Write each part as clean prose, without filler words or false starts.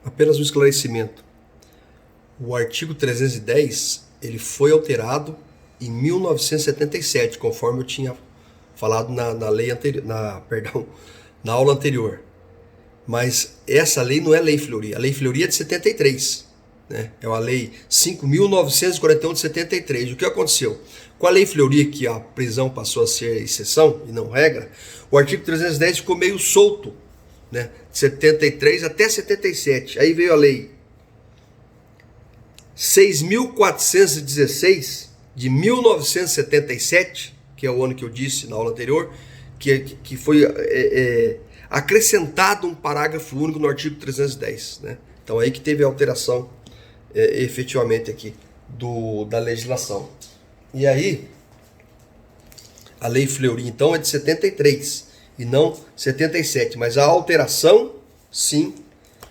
Apenas um esclarecimento. O artigo 310 ele foi alterado em 1977, conforme eu tinha falado na lei anterior, na aula anterior. Mas essa lei não é Lei Fleury. A Lei Fleury é de 73. Né? É uma lei 5.941 de 73. O que aconteceu? Com a Lei Fleury, que a prisão passou a ser exceção e não regra, o artigo 310 ficou meio solto, né? De 73 até 77. Aí veio a Lei 6.416 de 1977, que é o ano que eu disse na aula anterior, que foi acrescentado um parágrafo único no artigo 310. Né? Então aí que teve a alteração efetivamente aqui da legislação. E aí, a Lei Fleury então é de 73 e não 77, mas a alteração sim,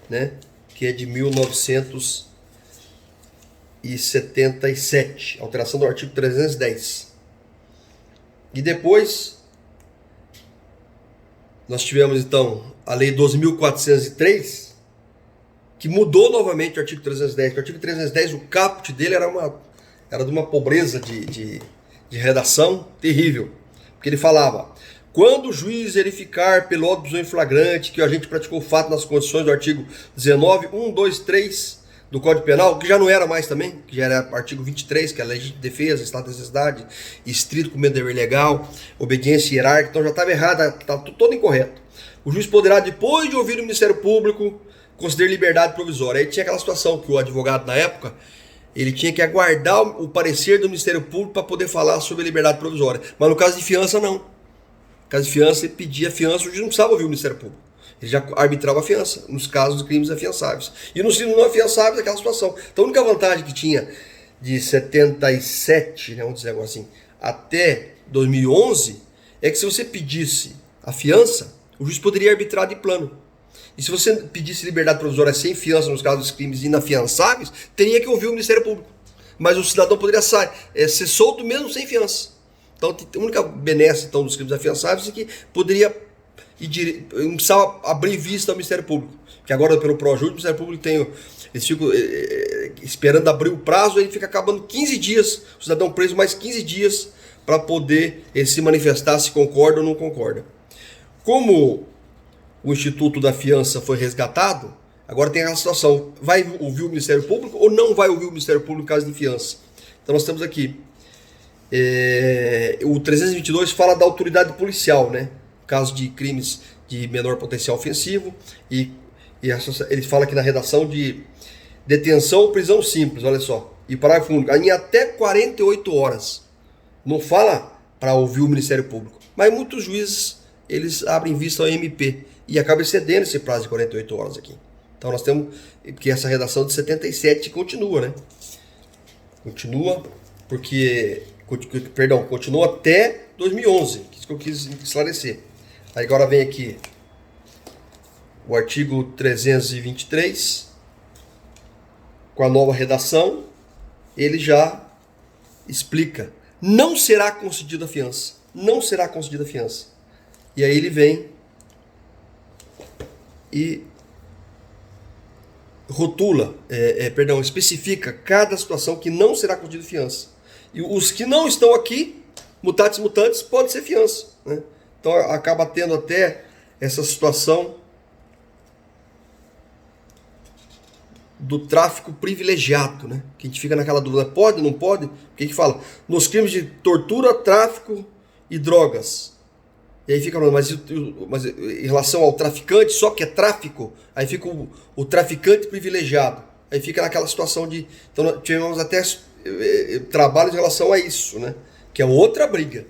né, que é de 1977, alteração do artigo 310. E depois nós tivemos então a Lei 12.403, que mudou novamente o artigo 310. O artigo 310, o caput dele era de uma pobreza de redação terrível. Porque ele falava: quando o juiz verificar pelo óbito em flagrante que o agente praticou o fato nas condições do artigo 19, 1, 2, 3 do Código Penal, que já não era mais também, que já era artigo 23, que é a legítima defesa, estado de necessidade, estrito cumprimento do dever legal, obediência hierárquica, então já estava errado, estava todo incorreto. O juiz poderá, depois de ouvir o Ministério Público, conceder liberdade provisória. Aí tinha aquela situação que o advogado na época, ele tinha que aguardar o parecer do Ministério Público para poder falar sobre a liberdade provisória. Mas no caso de fiança, não. No caso de fiança, ele pedia fiança, o juiz não precisava ouvir o Ministério Público. Ele já arbitrava a fiança, nos casos de crimes afiançáveis. E nos crimes não afiançáveis, aquela situação. Então a única vantagem que tinha de 77, vamos dizer agora assim, até 2011, é que se você pedisse a fiança, o juiz poderia arbitrar de plano. E se você pedisse liberdade provisória sem fiança nos casos dos crimes inafiançáveis, teria que ouvir o Ministério Público. Mas o cidadão poderia ser solto mesmo sem fiança. Então, a única benesse então, dos crimes afiançáveis é que poderia não precisava abrir vista ao Ministério Público. Que agora, pelo ProJudice, o Ministério Público eles ficam esperando abrir o prazo, aí fica acabando 15 dias, o cidadão preso mais 15 dias para poder se manifestar se concorda ou não concorda. Como o Instituto da Fiança foi resgatado, agora tem aquela situação: vai ouvir o Ministério Público ou não vai ouvir o Ministério Público em caso de fiança? Então nós temos aqui o 322 fala da autoridade policial, né? Caso de crimes de menor potencial ofensivo, e ele fala aqui na redação de detenção ou prisão simples, olha só, e parágrafo único, em até 48 horas. Não fala para ouvir o Ministério Público, mas muitos juízes eles abrem vista ao MP e acabam excedendo esse prazo de 48 horas aqui. Então nós temos que essa redação de 77 continua, né? Continua, continua até 2011, que é isso que eu quis esclarecer. Aí agora vem aqui o artigo 323, com a nova redação, ele já explica: não será concedida a fiança. Não será concedida a fiança. E aí ele vem e especifica cada situação que não será concedida fiança. E os que não estão aqui, mutatis mutandis, pode ser fiança, né? Então acaba tendo até essa situação do tráfico privilegiado, né? Que a gente fica naquela dúvida: pode, não pode? Porque a gente fala nos crimes de tortura, tráfico e drogas. E aí fica falando, mas em relação ao traficante, só que é tráfico, aí fica o traficante privilegiado. Aí fica naquela situação de... Então tivemos até trabalhos em relação a isso, né? Que é outra briga.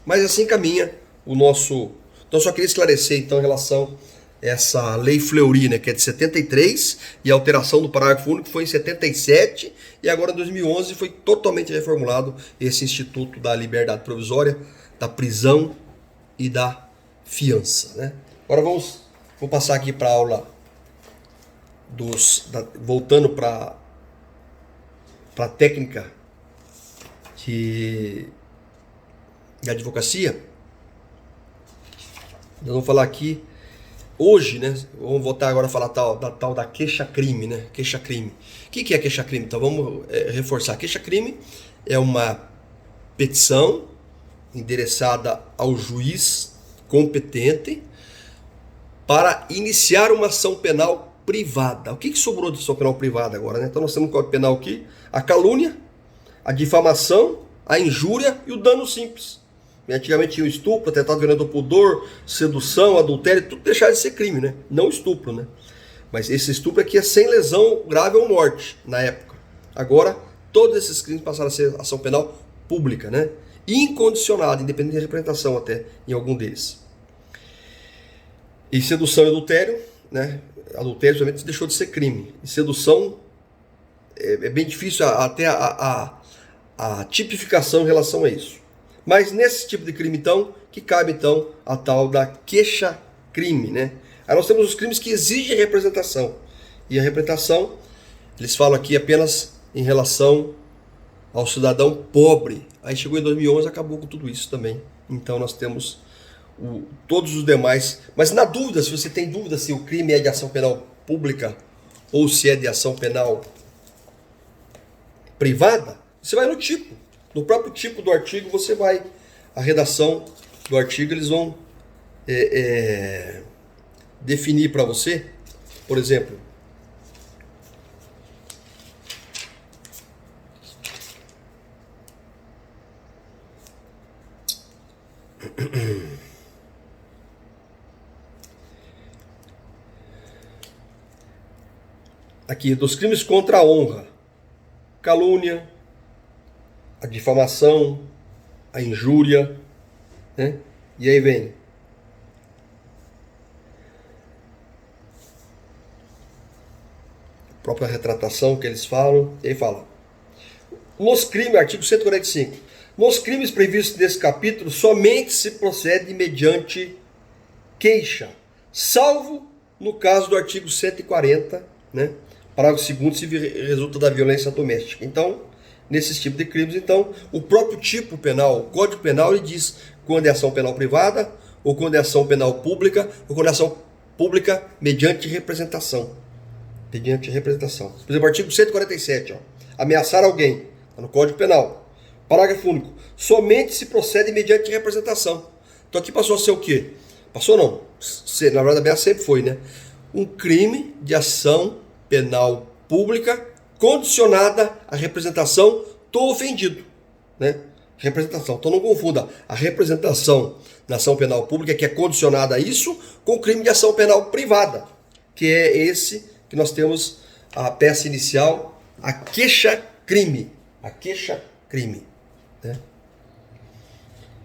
Mas assim caminha o nosso... Então só queria esclarecer então em relação a essa Lei Fleury, né? Que é de 73, e a alteração do parágrafo único foi em 77, e agora em 2011 foi totalmente reformulado esse Instituto da Liberdade Provisória, da prisão e da fiança, né? Agora vou passar aqui para a aula voltando para a técnica de advocacia. Nós vamos falar aqui hoje, né, vamos voltar agora a falar da tal da queixa-crime, né? Queixa-crime. O que é queixa-crime? Então vamos reforçar. Queixa-crime é uma petição endereçada ao juiz competente para iniciar uma ação penal privada. O que sobrou de ação penal privada agora, né? Então nós temos o Código Penal aqui: a calúnia, a difamação, a injúria e o dano simples. Antigamente tinha o estupro, atentado violento ao pudor, sedução, adultério, tudo deixava de ser crime, né? Não estupro, né? Mas esse estupro aqui é sem lesão grave ou morte, na época. Agora, todos esses crimes passaram a ser ação penal pública, né? Incondicionada, independente da representação até, em algum deles. E sedução e adultério, né? Adultério somente deixou de ser crime. E sedução é bem difícil até a tipificação em relação a isso. Mas nesse tipo de crime, então, que cabe, então, a tal da queixa-crime, né? Aí nós temos os crimes que exigem representação. E a representação, eles falam aqui apenas em relação ao cidadão pobre. Aí chegou em 2011, acabou com tudo isso também. Então nós temos todos os demais. Mas na dúvida, se você tem dúvida se o crime é de ação penal pública ou se é de ação penal privada, você vai no tipo. No próprio tipo do artigo, você vai. A redação do artigo, eles vão definir para você, por exemplo, aqui, dos crimes contra a honra: calúnia, a difamação, a injúria, né? E aí vem a própria retratação que eles falam, e aí fala: nos crimes, artigo 145, nos crimes previstos nesse capítulo, somente se procede mediante queixa, salvo no caso do artigo 140, né? Parágrafo 2º, se resulta da violência doméstica. Então, nesses tipos de crimes, então, o próprio tipo penal, o Código Penal, ele diz quando é ação penal privada, ou quando é ação penal pública, ou quando é ação pública mediante representação. Mediante representação. Por exemplo, artigo 147, ó, ameaçar alguém, está no Código Penal. Parágrafo único, somente se procede mediante representação. Então aqui passou a ser o quê? Passou não, na verdade a ameaça sempre foi, né? Um crime de ação penal pública condicionada à representação do ofendido, né? Representação. Então não confunda a representação na ação penal pública, que é condicionada a isso, com o crime de ação penal privada, que é esse que nós temos a peça inicial, a queixa-crime. A queixa-crime, né?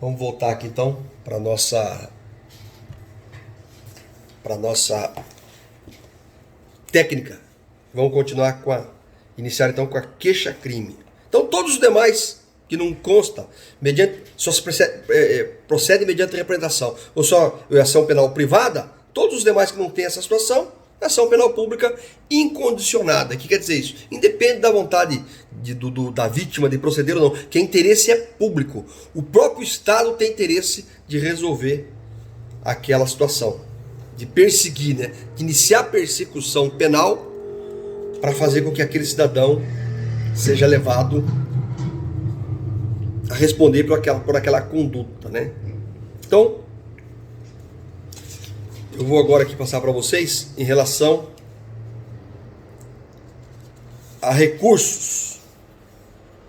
Vamos voltar aqui então para nossa técnica. Vamos continuar iniciar então com a queixa-crime. Então todos os demais que não consta, só se procede mediante representação, ou só ação penal privada, todos os demais que não tem essa situação, ação penal pública incondicionada. O que quer dizer isso? Independe da vontade da vítima de proceder ou não, que o interesse é público. O próprio Estado tem interesse de resolver aquela situação, de perseguir, né? De iniciar persecução penal para fazer com que aquele cidadão seja levado a responder por aquela conduta, né? Então, eu vou agora aqui passar para vocês em relação a recursos.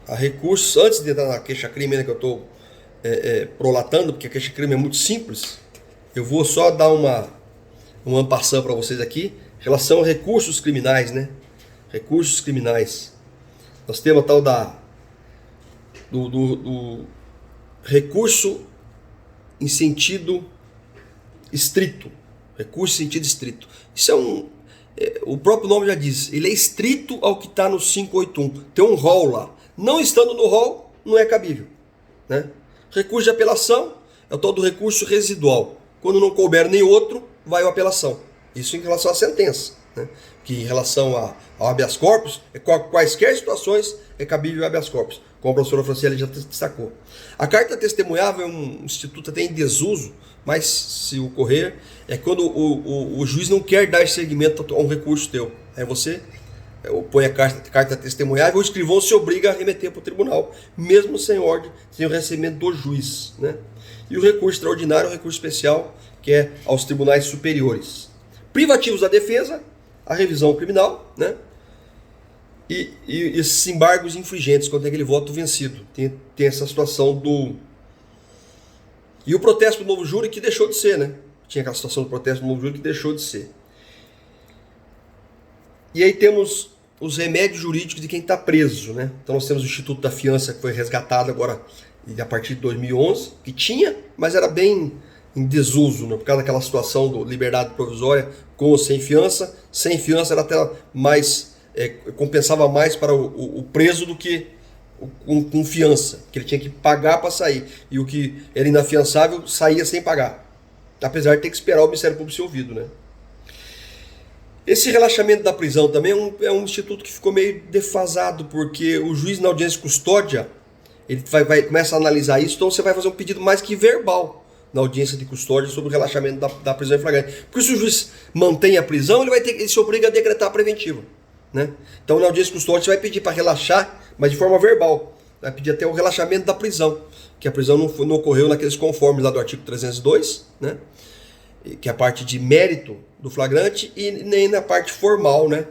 Antes de entrar na queixa-crime, né, que eu estou prolatando, porque a queixa-crime é muito simples, eu vou só dar uma ampassão para vocês aqui em relação a recursos criminais, né? Recursos criminais. Nós temos a tal do recurso em sentido estrito. Recurso em sentido estrito. Isso o próprio nome já diz, ele é estrito ao que está no 581. Tem um rol lá. Não estando no rol, não é cabível, né? Recurso de apelação é o tal do recurso residual. Quando não couber nem outro, vai a apelação. Isso em relação à sentença, né? Que em relação ao habeas corpus, quaisquer situações é cabível o habeas corpus. como a professora Franciele já destacou. A carta testemunhável é um instituto até em desuso, mas se ocorrer, é quando o juiz não quer dar seguimento a um recurso teu. Aí você põe a carta testemunhável, o escrivão se obriga a remeter para o tribunal, mesmo sem ordem, sem o recebimento do juiz, né? E o recurso extraordinário é o recurso especial, que é aos tribunais superiores. Privativos da defesa, a revisão criminal, né? E esses embargos infringentes, quando tem aquele voto vencido. Tem essa situação do... E o protesto do novo júri que deixou de ser, né? Tinha aquela situação do protesto do novo júri que deixou de ser. E aí temos os remédios jurídicos de quem está preso, né? Então nós temos o Instituto da Fiança, que foi resgatado agora a partir de 2011, que tinha, mas era bem em desuso, né? Por causa daquela situação do liberdade provisória com ou sem fiança. Sem fiança era até mais, compensava mais para o preso do que com fiança, que ele tinha que pagar para sair. E o que era inafiançável saía sem pagar, apesar de ter que esperar o Ministério Público ser ouvido, né? Esse relaxamento da prisão também é um instituto que ficou meio defasado, porque o juiz na audiência de custódia, ele começa a analisar isso, então você vai fazer um pedido mais que verbal na audiência de custódia sobre o relaxamento da prisão em flagrante. Porque se o juiz mantém a prisão, ele se obriga a decretar a preventiva, né? Então na audiência de custódia você vai pedir para relaxar, mas de forma verbal. Vai pedir até o relaxamento da prisão, que a prisão não ocorreu naqueles conformes lá do artigo 302, né? Que é a parte de mérito do flagrante, e nem na parte formal, né?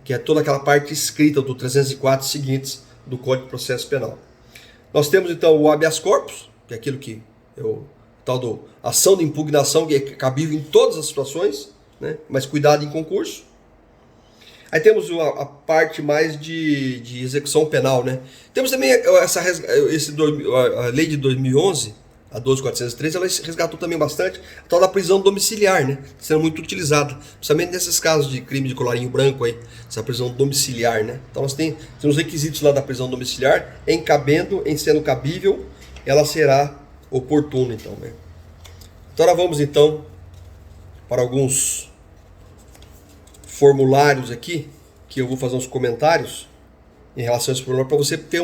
Que é toda aquela parte escrita do 304 seguintes do Código de Processo Penal. Nós temos então o habeas corpus, que é aquilo que é o tal do ação de impugnação, que é cabível em todas as situações, né? Mas cuidado em concurso. Aí temos a parte mais de execução penal, né? Temos também a lei de 2011, a 12.413, ela resgatou também bastante a tal da prisão domiciliar, né? Sendo muito utilizada, principalmente nesses casos de crime de colarinho branco aí, essa prisão domiciliar, né? Então nós temos os requisitos lá da prisão domiciliar, em sendo cabível, ela será oportuna, então, né? Então vamos então para alguns formulários aqui, que eu vou fazer uns comentários em relação a esse problema, para você ter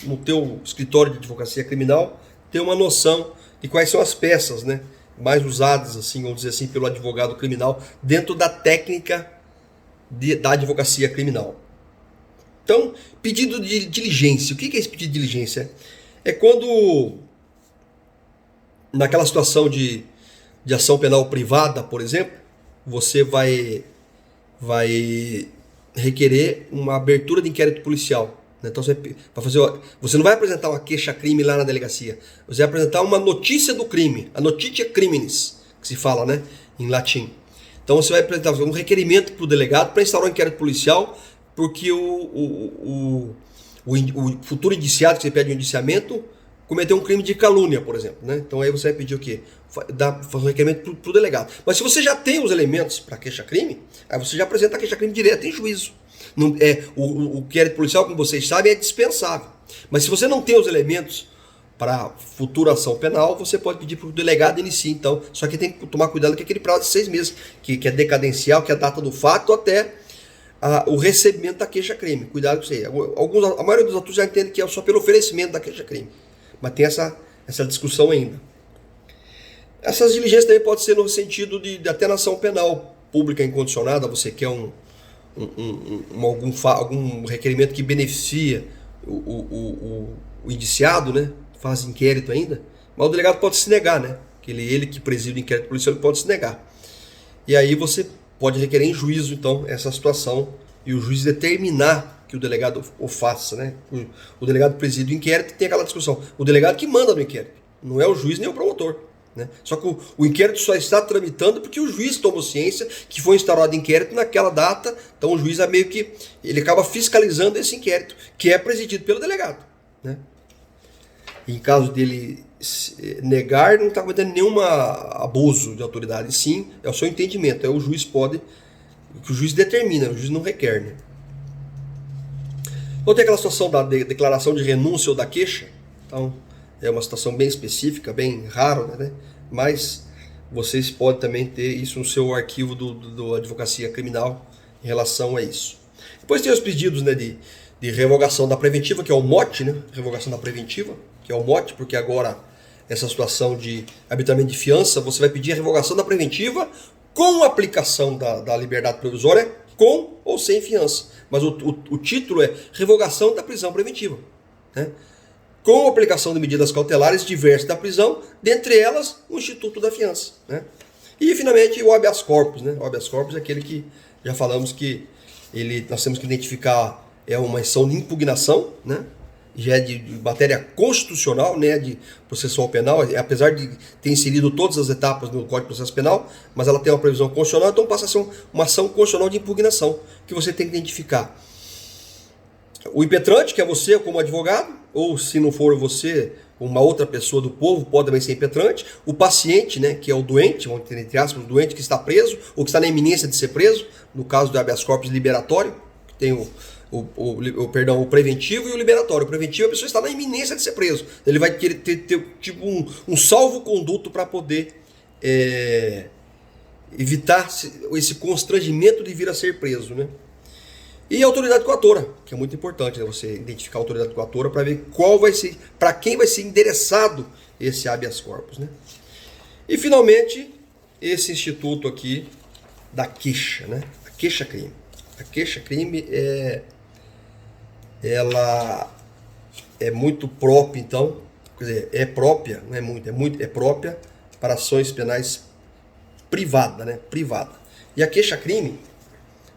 no teu escritório de advocacia criminal, ter uma noção de quais são as peças, né, mais usadas, assim, vamos dizer assim, pelo advogado criminal dentro da técnica da advocacia criminal. Então, pedido de diligência. O que é esse pedido de diligência? É quando, naquela situação de ação penal privada, por exemplo, você vai requerer uma abertura de inquérito policial. Então você não vai apresentar uma queixa-crime lá na delegacia, você vai apresentar uma notícia do crime, a notitia criminis, que se fala, né, em latim. Então você vai apresentar um requerimento para o delegado para instaurar um inquérito policial, porque o futuro indiciado, que você pede um indiciamento, cometeu um crime de calúnia, por exemplo, né? Então aí você vai pedir o quê? Fazer um requerimento para o delegado. Mas se você já tem os elementos para queixa-crime, aí você já apresenta a queixa-crime direto em juízo. Não, o inquérito policial, como vocês sabem, é dispensável. Mas se você não tem os elementos para futura ação penal, você pode pedir para o delegado iniciar, então. Só que tem que tomar cuidado com aquele prazo de 6 meses, que é decadencial, que é a data do fato, até o recebimento da queixa-crime. Cuidado com isso aí. A maioria dos atores já entende que é só pelo oferecimento da queixa-crime. Mas tem essa discussão ainda. Essas diligências também podem ser no sentido de até na ação penal pública incondicionada. Você quer algum requerimento que beneficia o indiciado, né? Faz inquérito ainda, mas o delegado pode se negar, né? Que ele que preside o inquérito policial, ele pode se negar. E aí você pode requerer em juízo, então, essa situação, e o juiz determinar que o delegado o faça, né? O delegado preside o inquérito e tem aquela discussão. O delegado que manda no inquérito, não é o juiz nem o promotor, né? Só que o inquérito só está tramitando porque o juiz tomou ciência que foi instaurado inquérito naquela data, então o juiz ele acaba fiscalizando esse inquérito, que é presidido pelo delegado, né? Em caso dele negar, não está cometendo nenhum abuso de autoridade, sim, é o seu entendimento, o juiz pode, que o juiz determina, o juiz não requer, né? Então tem aquela situação da declaração de renúncia ou da queixa, então é uma situação bem específica, bem rara, né? Mas vocês podem também ter isso no seu arquivo do Advocacia Criminal em relação a isso. Depois tem os pedidos, né, de de revogação da preventiva, que é o mote, né? Revogação da preventiva, que é o mote, porque agora essa situação de arbitramento de fiança, você vai pedir a revogação da preventiva com aplicação da liberdade provisória, com ou sem fiança. Mas o título é revogação da prisão preventiva, né? Com aplicação de medidas cautelares diversas da prisão, dentre elas o instituto da fiança, né? E finalmente o habeas corpus, né? O habeas corpus é aquele que já falamos que nós temos que identificar, é uma ação de impugnação, né? Já é de matéria constitucional, né, de processual penal, apesar de ter inserido todas as etapas no Código de Processo Penal, mas ela tem uma previsão constitucional, então passa a ser uma ação constitucional de impugnação, que você tem que identificar o impetrante, que é você como advogado, ou se não for você, uma outra pessoa do povo pode também ser impetrante, o paciente, né, que é o doente, vamos ter entre aspas, o doente que está preso, ou que está na iminência de ser preso, no caso do habeas corpus liberatório, que tem o preventivo e o liberatório. O preventivo, a pessoa está na iminência de ser preso. Ele vai querer ter tipo um salvo-conduto para poder evitar esse constrangimento de vir a ser preso, né? E a autoridade coatora, que é muito importante, né? Você identificar a autoridade coatora para ver qual vai ser, para quem vai ser endereçado esse habeas corpus, né? E finalmente, esse instituto aqui da queixa, né? A queixa-crime. A queixa-crime ela é muito própria, então, quer dizer, é própria, não é muito, é própria para ações penais privada, né? Privada. E a queixa-crime,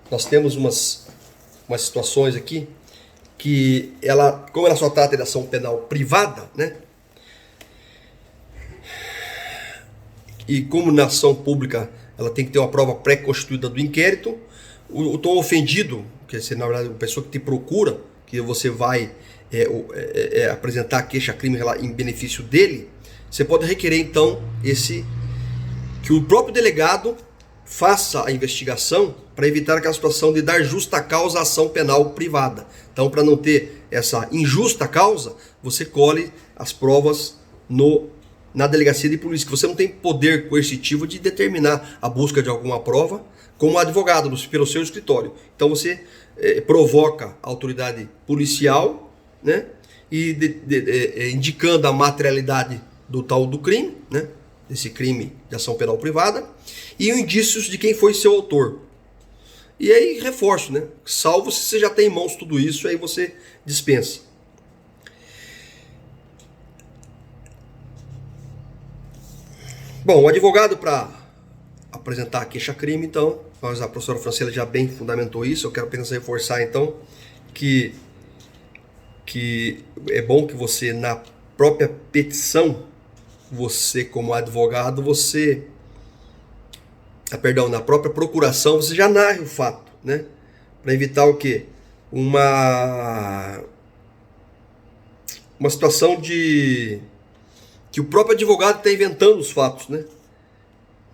nós temos umas situações aqui que ela, como ela só trata de ação penal privada, né? E como na ação pública ela tem que ter uma prova pré-constituída do inquérito, o tom ofendido, que é na verdade a pessoa que te procura, que você vai apresentar a queixa-crime em benefício dele, você pode requerer então que o próprio delegado faça a investigação para evitar aquela situação de dar justa causa à ação penal privada. Então, para não ter essa injusta causa, você colhe as provas na delegacia de polícia, que você não tem poder coercitivo de determinar a busca de alguma prova como advogado pelo seu escritório. Então você provoca a autoridade policial, né, e indicando a materialidade do crime, né, desse crime de ação penal privada, e indícios de quem foi seu autor. E aí reforço, né, salvo se você já tem em mãos tudo isso, aí você dispensa. Bom, o advogado, para apresentar a queixa-crime, então, a professora Franciele já bem fundamentou isso, eu quero apenas reforçar, então, que é bom que você, na própria petição, você como advogado, na própria procuração, você já narre o fato, né? Para evitar o quê? Uma situação de que o próprio advogado está inventando os fatos, né?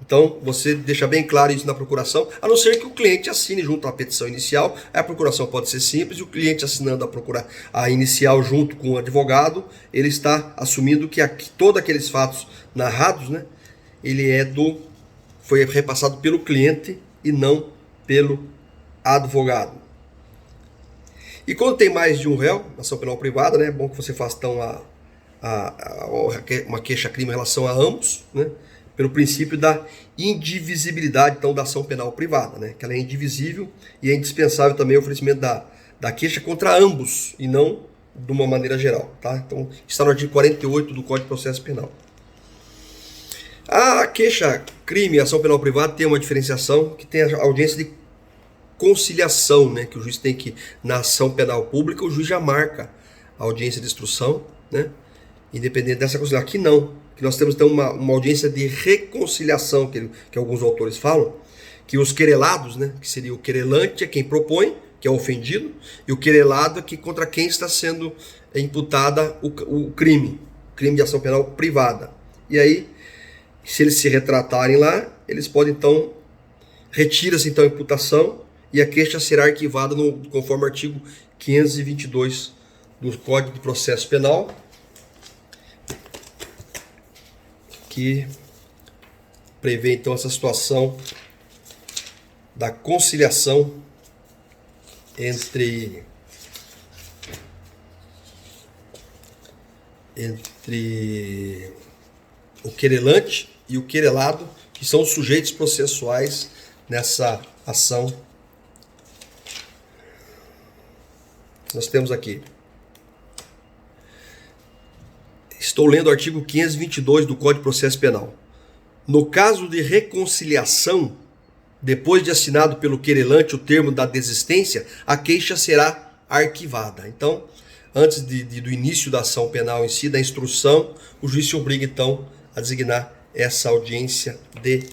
Então, você deixa bem claro isso na procuração, a não ser que o cliente assine junto à petição inicial. A procuração pode ser simples, e o cliente assinando a inicial junto com o advogado, ele está assumindo que todos aqueles fatos narrados, né, foi repassado pelo cliente e não pelo advogado. E quando tem mais de um réu, na ação penal privada, né, é bom que você faça então uma queixa-crime em relação a ambos, né, pelo princípio da indivisibilidade então, da ação penal privada, né, que ela é indivisível, e é indispensável também o oferecimento da queixa contra ambos, e não de uma maneira geral. Tá? Então, está no artigo 48 do Código de Processo Penal. A queixa-crime e a ação penal privada tem uma diferenciação, que tem a audiência de conciliação, né, que o juiz tem que, na ação penal pública, o juiz já marca a audiência de instrução, né, independente dessa conciliação. Aqui não, que nós temos então uma audiência de reconciliação, que alguns autores falam, que os querelados, né, que seria o querelante é quem propõe, que é o ofendido, e o querelado é contra quem está sendo imputada o crime de ação penal privada. E aí, se eles se retratarem lá, eles podem então, retira-se então a imputação e a queixa será arquivada conforme o artigo 522 do Código de Processo Penal, que prevê então essa situação da conciliação entre entre o querelante e o querelado, que são os sujeitos processuais nessa ação. Nós temos aqui. Estou lendo o artigo 522 do Código de Processo Penal. No caso de reconciliação, depois de assinado pelo querelante o termo da desistência, a queixa será arquivada. Então, antes do início da ação penal em si, da instrução, o juiz se obriga, então, a designar essa audiência de...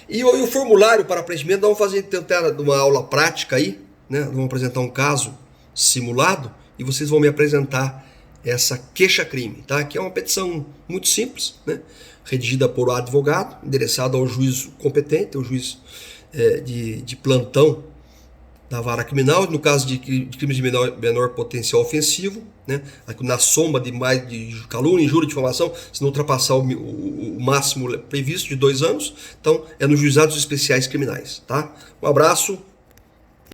E o formulário para preenchimento, nós vamos tentar uma aula prática aí, né? Vamos apresentar um caso simulado e vocês vão me apresentar essa queixa-crime, tá? Que é uma petição muito simples, né? Redigida por um advogado, endereçada ao juiz competente, ao juiz de plantão da vara criminal, no caso de crimes de menor potencial ofensivo, né? Na soma de mais de calúnia, injúria, difamação, se não ultrapassar o máximo previsto de 2 anos, então é nos juizados especiais criminais, tá? Um abraço.